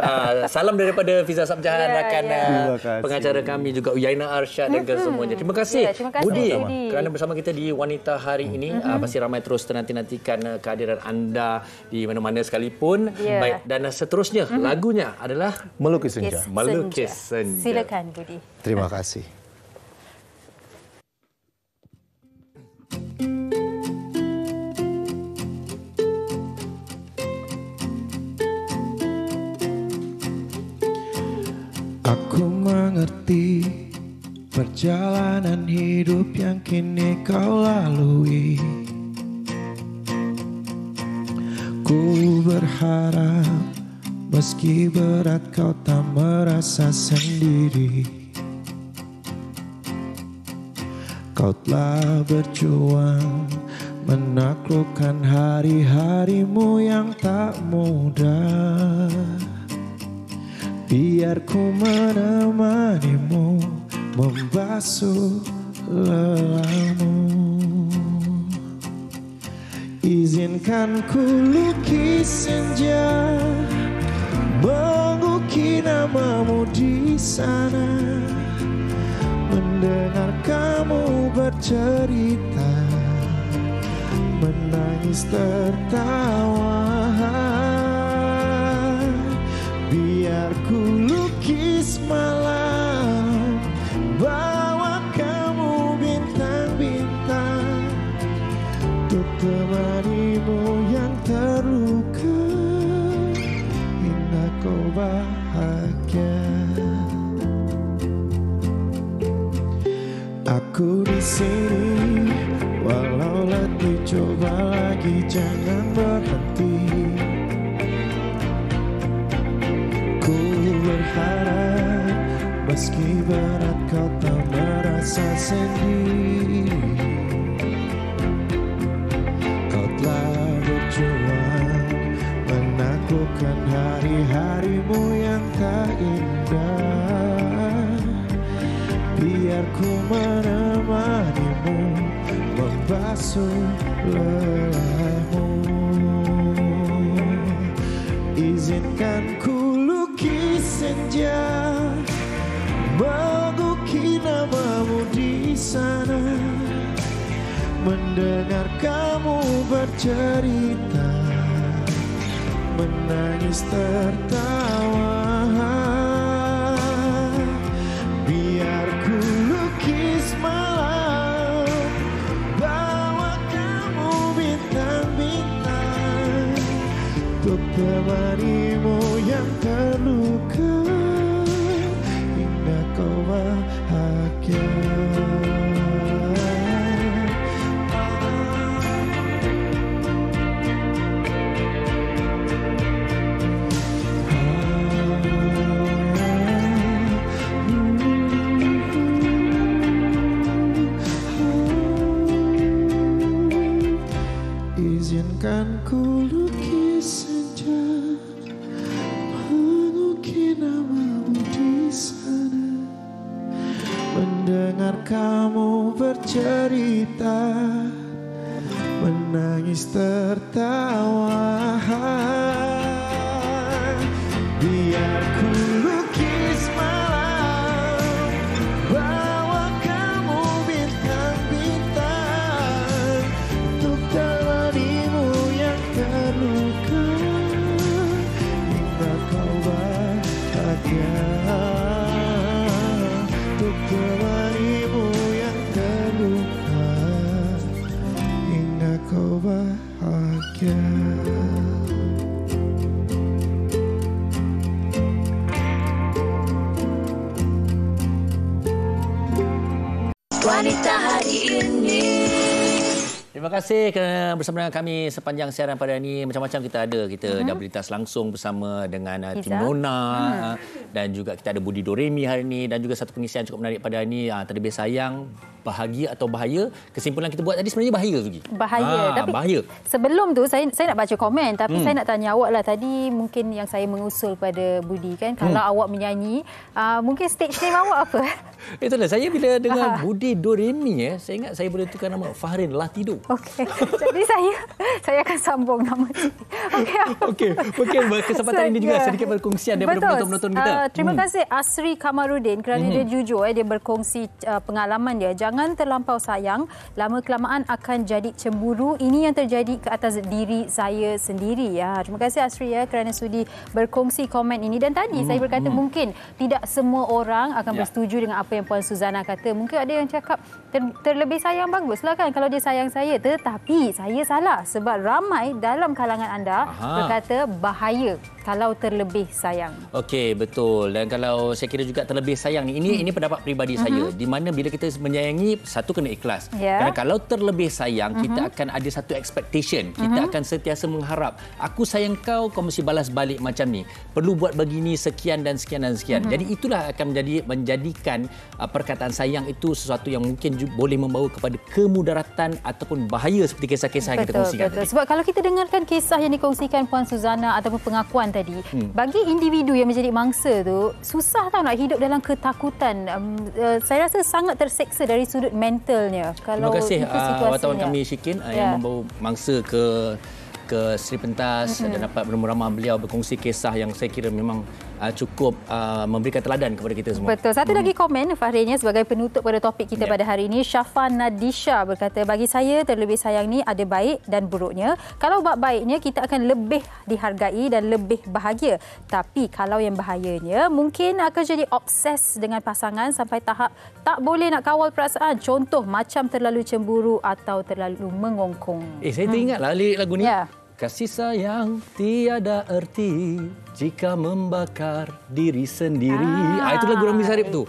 Salam daripada Fiza Sabjahan, rakan pengacara kami juga, Uyaina Arsyad dan semuanya. Terima kasih, Budi kerana bersama kita di Wanita hari ini. Pasti ramai terus nanti-nantikan kehadiran anda di mana-mana sekalipun. Baik, dan seterusnya lagunya adalah Melukis Senja. Melukis Senja. Silakan Budi. Terima kasih. Aku mengerti perjalanan hidup yang kini kau lalui. Ku berharap meski berat kau tak merasa sendiri. Kau telah berjuang menaklukkan hari-harimu yang tak mudah. Biar ku menemanimu membasuh lelahmu. Izinkan ku lukis senja, mengukir namamu di sana, mendengar kamu bercerita, menangis tertawa. Biar ku lukis malam, bawa kamu bintang-bintang, untuk temanimu yang terluka, hingga kau bahagia. Aku di sini, walau letih coba lagi, jangan berhenti. Ku berharap meski berat kau tak merasa sendiri. Kau telah berjuang menaklukkan hari-harimu yang tak indah. Biar ku menemanimu membasuh lelahmu. Izinkan ku lukis senja, mengukir namamu di sana, mendengar kamu bercerita, menangis tertawa. Biar ku lukis malam, bawa kamu bintang-bintang, untuk temanimu yang terluka, hingga kau bahagia. Izinkan ku lukis senja, mengukir namamu di sana, mendengar kamu bercerita, menangis tertawa. Biar ku lukis malam, bawa kamu bintang-bintang, untuk temanimu yang terluka, hingga kau bahagia. Untuk temanimu yang terluka, hingga kau bahagia. Wanita hari ini. Terima kasih kerana bersama dengan kami sepanjang siaran pada ini. Macam-macam kita ada. Kita dah berlintas langsung bersama dengan Tim Nona dan juga kita ada Budi Doremi hari ini dan juga satu pengisian cukup menarik pada hari ini. Terlebih sayang bahagia atau bahaya? Kesimpulan kita buat tadi sebenarnya bahaya, Sugi. Bahaya. Tapi bahaya. Sebelum tu saya nak baca komen, tapi saya nak tanya awak lah. Tadi mungkin yang saya mengusul pada Budi kan, kalau awak menyanyi, mungkin stage name awak apa? Itulah, saya bila dengar Budi Doremi, saya ingat saya boleh tukar nama Fahrin lah tidur. Okey. Jadi saya akan sambung nama tu. Okey. Mungkin kesempatan ini juga sedikit berkongsian daripada penonton-penonton kita. Terima kasih Asri Kamarudin kerana dia jujur, dia berkongsi pengalaman dia. Jangan terlampau sayang, lama-kelamaan akan jadi cemburu. Ini yang terjadi ke atas diri saya sendiri. Terima kasih Asri kerana sudi berkongsi komen ini. Dan tadi saya berkata mungkin tidak semua orang akan bersetuju dengan apa yang Puan Suzana kata. Mungkin ada yang cakap terlebih sayang, baguslah kan kalau dia sayang saya. Tetapi saya salah sebab ramai dalam kalangan anda berkata bahaya kalau terlebih sayang. Okey, betul. Dan kalau saya kira juga terlebih sayang ni, ini pendapat peribadi saya. Di mana bila kita menyayangi, satu kena ikhlas. Kerana kalau terlebih sayang, kita akan ada satu expectation. Kita akan sentiasa mengharap, aku sayang kau, kau mesti balas balik macam ni. Perlu buat begini sekian dan sekian dan sekian. Jadi itulah akan menjadikan perkataan sayang itu sesuatu yang mungkin boleh membawa kepada kemudaratan ataupun bahaya seperti kisah-kisah yang kita kongsikan. Betul. Sebab kalau kita dengarkan kisah yang dikongsikan Puan Suzana ataupun pengakuan tadi, bagi individu yang menjadi mangsa tu, susah tau nak hidup dalam ketakutan. Saya rasa sangat terseksa dari sudut mentalnya. Kalau terima kasih itu wartawan kami Syikin yang membawa mangsa ke Seri Pentas dan dapat beramah beliau berkongsi kisah yang saya kira memang cukup memberikan teladan kepada kita semua. Betul. Satu lagi komen Fahrinnya sebagai penutup pada topik kita pada hari ini. Syafa Nadisha berkata, bagi saya terlebih sayang ni ada baik dan buruknya. Kalau bab baiknya kita akan lebih dihargai dan lebih bahagia. Tapi kalau yang bahayanya mungkin akan jadi obses dengan pasangan sampai tahap tak boleh nak kawal perasaan. Contoh macam terlalu cemburu atau terlalu mengongkong. Saya teringatlah lirik lagu ni. Kasih sayang tiada erti jika membakar diri sendiri. Itu lagu Ramli Sarip tu.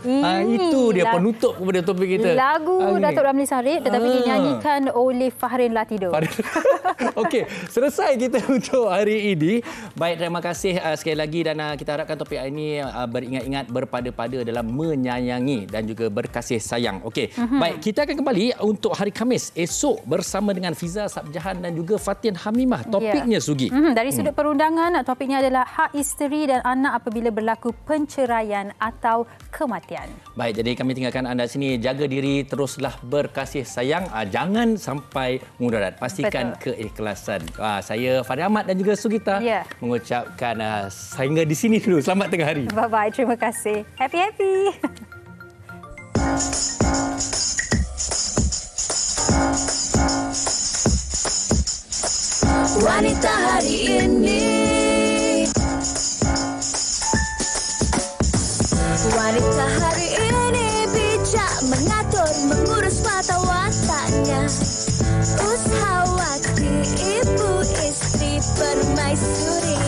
Itu dia penutup kepada topik kita. Lagu Datuk Ramli Sarip tetapi dinyanyikan oleh Fahrin Latido. Okey, selesai kita untuk hari ini. Baik, terima kasih sekali lagi dan kita harapkan topik ini beringat-ingat berpada-pada dalam menyayangi dan juga berkasih sayang. Okey. Baik, kita akan kembali untuk hari Khamis esok bersama dengan Fiza Sabjahan dan juga Fatin Hamimah. Topiknya Sugi. Dari sudut perundangan, topiknya adalah hak isteri dan anak apabila berlaku penceraian atau kematian. Baik, jadi kami tinggalkan anda sini. Jaga diri, teruslah berkasih sayang. Jangan sampai mudarat. Pastikan keikhlasan. Saya Fahri Ahmad dan juga Sugita mengucapkan sehingga di sini dulu. Selamat tengah hari. Bye-bye. Terima kasih. Happy-happy. Wanita hari ini, wanita hari ini bijak mengatur, mengurus mata wataknya. Ushawati, ibu istri permaisuri.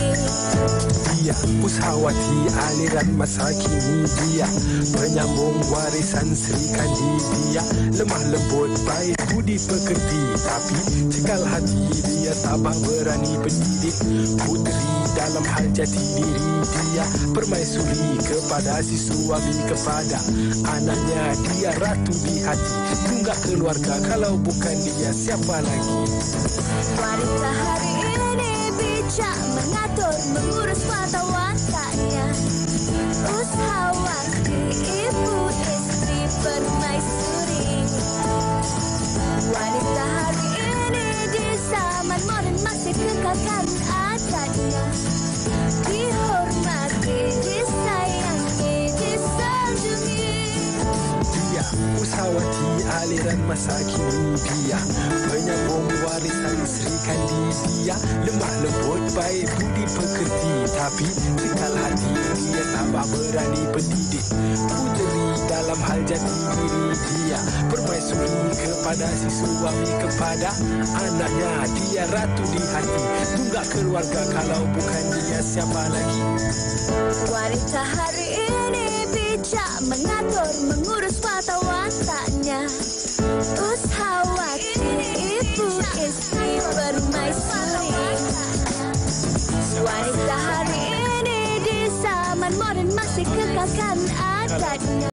Dia Ushawati, aliran masa kini dia, penyambung warisan Sri Kandi dia. Lemah lembut, baik budi pekerti, tapi cekal hati dia, tabah berani pendidik. Puteri dalam hal jati diri dia, permaisuri kepada si suami, kepada anaknya dia ratu di hati. Tunggak keluarga, kalau bukan dia siapa lagi? Wanita hari ini bijak mengatur, mengurus mata wataknya. Ushawati, ibu istri permaisuri. Wanita hari ini di zaman modern masih kekalkan adatnya. Dihormati, disayangi, disanjungi. Dia Ushawati, aliran masa kini dia, penyambung warisan Sri Kandi dia. Lemah lembut, baik budi pekerti, tapi cekal hati dia, tabah berani pendidik. Puteri dalam hal jati diri dia, permaisuri kepada si suami, kepada anaknya dia ratu di hati. Tunggak keluarga, kalau bukan dia siapa lagi? Wanita hari ini bijak mengatur, mengurus mata wataknya. Ushawati, ibu istri permaisuri. Wanita hari ini di zaman modern masih kekalkan adatnya.